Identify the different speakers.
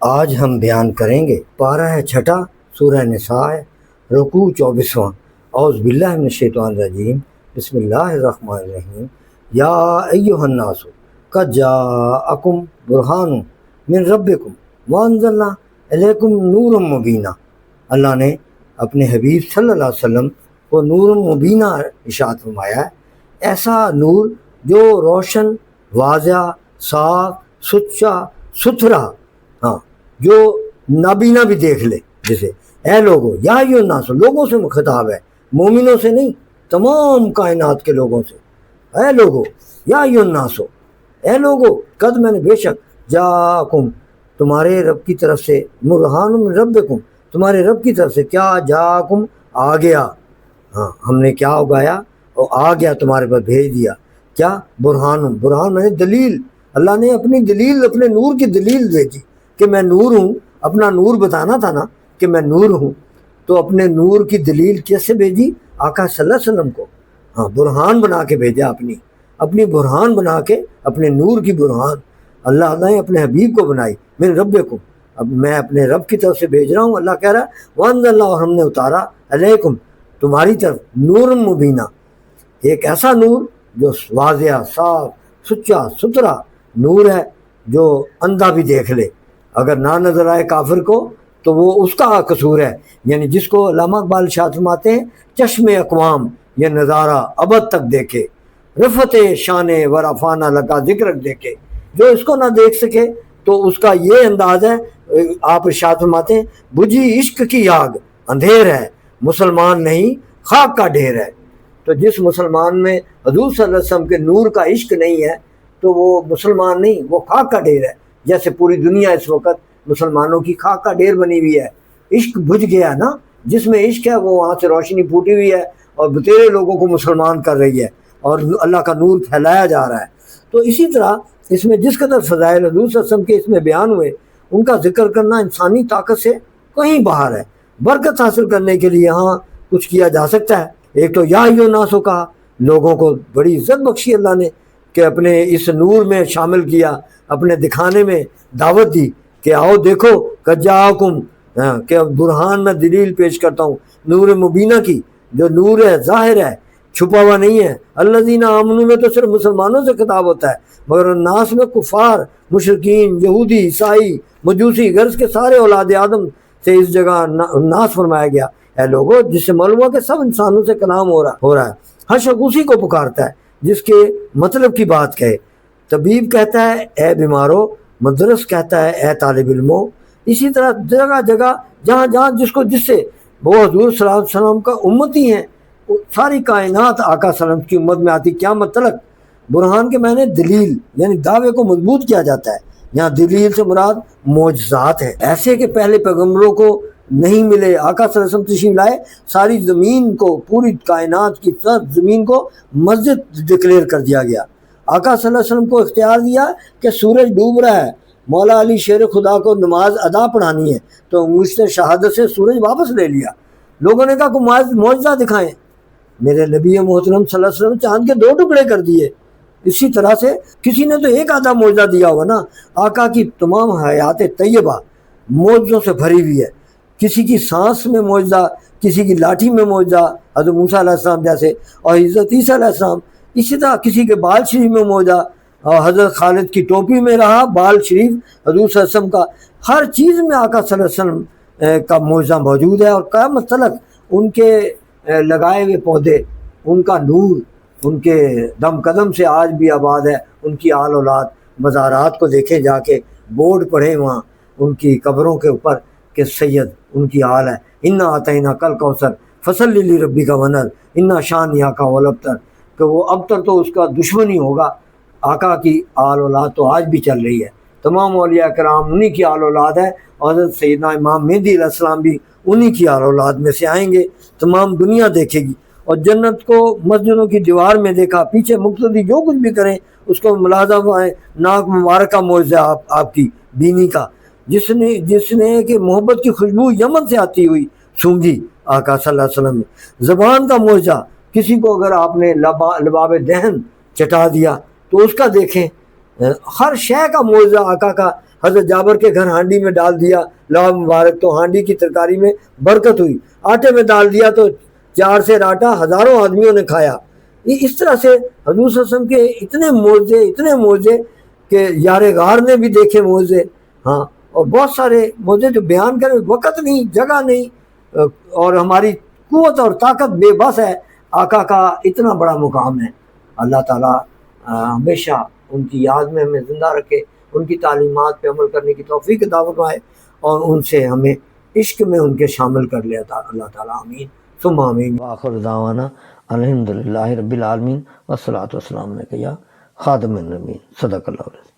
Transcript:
Speaker 1: آج ہم بیان کریں گے پارہ ہے چھٹا، سورہ نساء ہے، رکوع 24واں۔ اعوذ باللہ من الشیطان الرجیم، بسم اللہ الرحمن الرحیم۔ یا ایہا الناس قد جاءکم برہان من ربکم وانزلنا الیکم نورا مبینا۔ اللہ نے اپنے حبیب صلی اللہ علیہ وسلم کو نور مبینہ ارشاد فرمایا ہے، ایسا نور جو روشن، واضح، صاف، سچا، ستھرا، ہاں، جو نابینا بھی دیکھ لے۔ جسے اے لوگو، یا ایھا الناس، لوگوں سے خطاب ہے، مومنوں سے نہیں، تمام کائنات کے لوگوں سے۔ اے لوگو، یا ایھا الناس، اے لوگو، قد میں نے بے شک، جاءکم تمہارے رب کی طرف سے، برہان من ربکم تمہارے رب کی طرف سے، کیا جاءکم آ گیا، ہاں ہم نے کیا اگایا اور آ گیا تمہارے پاس، بھیج دیا۔ کیا؟ برہان، برہان میں نے دلیل، اللہ نے اپنی دلیل، اپنے نور کی دلیل بھیجی کہ میں نور ہوں۔ اپنا نور بتانا تھا نا کہ میں نور ہوں، تو اپنے نور کی دلیل کیسے بھیجی؟ آقا صلی اللہ علیہ وسلم کو، ہاں، برہان بنا کے بھیجا، اپنی برہان بنا کے، اپنے نور کی برہان اللہ نے اپنے حبیب کو بنائی۔ من ربکم، اب میں اپنے رب کی طرف سے بھیج رہا ہوں۔ اللہ کہہ رہا ہے وانزلنا، اور ہم نے اتارا، علیکم تمہاری طرف، نور مبینہ، ایک ایسا نور جو واضح، صاف، سچا، ستھرا نور ہے، جو اندھا بھی دیکھ لے، اگر نہ نظر آئے کافر کو تو وہ اس کا قصور ہے۔ یعنی جس کو علامہ اقبال شاہ فرماتے ہیں، چشم اقوام یہ نظارہ ابد تک دیکھے، رفت شان و رفانہ لگا ذکر دیکھے۔ جو اس کو نہ دیکھ سکے تو اس کا یہ انداز ہے، آپ ارشاد فرماتے ہیں، بجھی عشق کی آگ اندھیر ہے، مسلمان نہیں خاک کا ڈھیر ہے۔ تو جس مسلمان میں حضور صلی اللہ علیہ وسلم کے نور کا عشق نہیں ہے تو وہ مسلمان نہیں، وہ خاک کا ڈھیر ہے۔ جیسے پوری دنیا اس وقت مسلمانوں کی خاک کا ڈھیر بنی ہوئی ہے، عشق بجھ گیا نا، جس میں عشق ہے وہ وہاں سے روشنی پھوٹی ہوئی ہے اور بتیرے لوگوں کو مسلمان کر رہی ہے اور اللہ کا نور پھیلایا جا رہا ہے۔ تو اسی طرح اس میں جس قدر فضائل حضور صلی اللہ علیہ وسلم کے اس میں بیان ہوئے، ان کا ذکر کرنا انسانی طاقت سے کہیں باہر ہے۔ برکت حاصل کرنے کے لیے ہاں کچھ کیا جا سکتا ہے۔ ایک تو یا ایھا الناس کہا، لوگوں کو بڑی عزت بخشی اللہ نے کہ اپنے اس نور میں شامل کیا، اپنے دکھانے میں دعوت دی کہ آؤ دیکھو، قد جاءکم، کہ برہان میں دلیل پیش کرتا ہوں نور مبینہ کی، جو نور ہے، ظاہر ہے، چھپا ہوا نہیں ہے۔ الذین آمنوا میں تو صرف مسلمانوں سے خطاب ہوتا ہے، مگر الناس میں کفار، مشرکین، یہودی، عیسائی، مجوسی، غرض کے سارے اولاد آدم سے اس جگہ ناس فرمایا گیا۔ اے لوگوں، جس سے معلوم ہوا کہ سب انسانوں سے کلام ہو رہا ہے، ہر شخص اسی کو پکارتا ہے جس کے مطلب کی بات کہے۔ طبیب کہتا ہے اے بیمارو، مدرس کہتا ہے اے طالب علمو۔ اسی طرح جگہ جگہ جہاں جہاں جس کو جس سے، وہ حضور صلی اللہ علیہ وسلم کا امتی ہیں، ساری کائنات آقا صلی اللہ علیہ وسلم کی امت میں آتی قیامت تلک۔ برہان کے معنی دلیل، یعنی دعوے کو مضبوط کیا جاتا ہے۔ یہاں دلیل سے مراد معجزات ہے، ایسے کہ پہلے پیغمبروں کو نہیں ملے۔ آقا صلی اللہ علیہ وسلم تشریف لائے، ساری زمین کو، پوری کائنات کی سب زمین کو مسجد ڈکلیئر کر دیا گیا۔ آقا صلی اللہ علیہ وسلم کو اختیار دیا کہ سورج ڈوب رہا ہے، مولا علی شیر خدا کو نماز ادا پڑھانی ہے، تو انگشت شہادت سے سورج واپس لے لیا۔ لوگوں نے کہا کہ معجزہ دکھائیں، میرے نبی محترم صلی اللہ علیہ وسلم چاند کے 2 ٹکڑے کر دیے۔ اسی طرح سے کسی نے تو ایک آدھا معجزہ دیا ہوگا نا۔ آقا کی تمام حیات طیبہ معجزوں سے بھری ہوئی ہے، کسی کی سانس میں معجزہ، کسی کی لاٹھی میں معجزہ، حضرت موسیٰ علیہ السلام جیسے، اور حضرت عیسیٰ علیہ السلام۔ اسی طرح کسی کے بال شریف میں معجزہ، اور حضرت خالد کی ٹوپی میں رہا بال شریف حضور صلی اللہ علیہ وسلم کا۔ ہر چیز میں آقا صلی اللہ علیہ وسلم کا معجزہ موجود ہے، اور قیامت تلک ان کے لگائے ہوئے پودے، ان کا نور ان کے دم قدم سے آج بھی آباد ہے۔ ان کی آل اولاد، مزارات کو دیکھیں جا کے، بورڈ پڑھیں وہاں ان کی قبروں کے اوپر کہ سید ان کی آل ہے، انا اعطیناک الکوثر فصلی لربک وانحر ان شانئک هو الابتر، کہ وہ ابتر تو اس کا دشمن ہی ہوگا۔ آقا کی آل اولاد تو آج بھی چل رہی ہے، تمام اولیاء کرام انہی کی آل اولاد ہے، اور حضرت سیدنا امام مہدی علیہ السلام بھی انہی کی آل اولاد میں سے آئیں گے۔ تمام دنیا دیکھے گی، اور جنت کو مسجدوں کی دیوار میں دیکھا، پیچھے مقتدی جو کچھ بھی کریں اس کو ملاحظہ ہے، ناک مبارکہ معجزہ آپ کی بینی کا، جس نے کہ محبت کی خوشبو یمن سے آتی ہوئی سونگھی آقا صلی اللہ علیہ وسلم نے۔ زبان کا معجزہ، کسی کو اگر آپ نے لباب دہن چٹا دیا تو اس کا دیکھیں، ہر شے کا معجزہ آقا کا حضرت جابر کے گھر ہانڈی میں ڈال دیا لو مبارک تو ہانڈی کی ترکاری میں برکت ہوئی، آٹے میں ڈال دیا تو 4 سیر آٹا ہزاروں آدمیوں نے کھایا۔ اس طرح سے حضور صلی اللہ علیہ وسلم کے اتنے معجزے کہ یار غار نے بھی دیکھے معجزے، ہاں، اور بہت سارے معجزے جو بیان کریں، وقت نہیں، جگہ نہیں، اور ہماری قوت اور طاقت بے بس ہے۔ آقا کا اتنا بڑا مقام ہے۔ اللہ تعالیٰ ہمیشہ ان کی یاد میں ہمیں زندہ رکھے، ان کی تعلیمات پہ عمل کرنے کی توفیق عطا فرمائے، اور ان سے ہمیں عشق میں ان کے شامل کر لیا تھا اللہ تعالیٰ، آمین ثم آمین۔ وآخر دعوانا الحمدللہ رب العالمین والصلاۃ والسلام علیک یا خاتم النبیین، صدق اللہ العظیم۔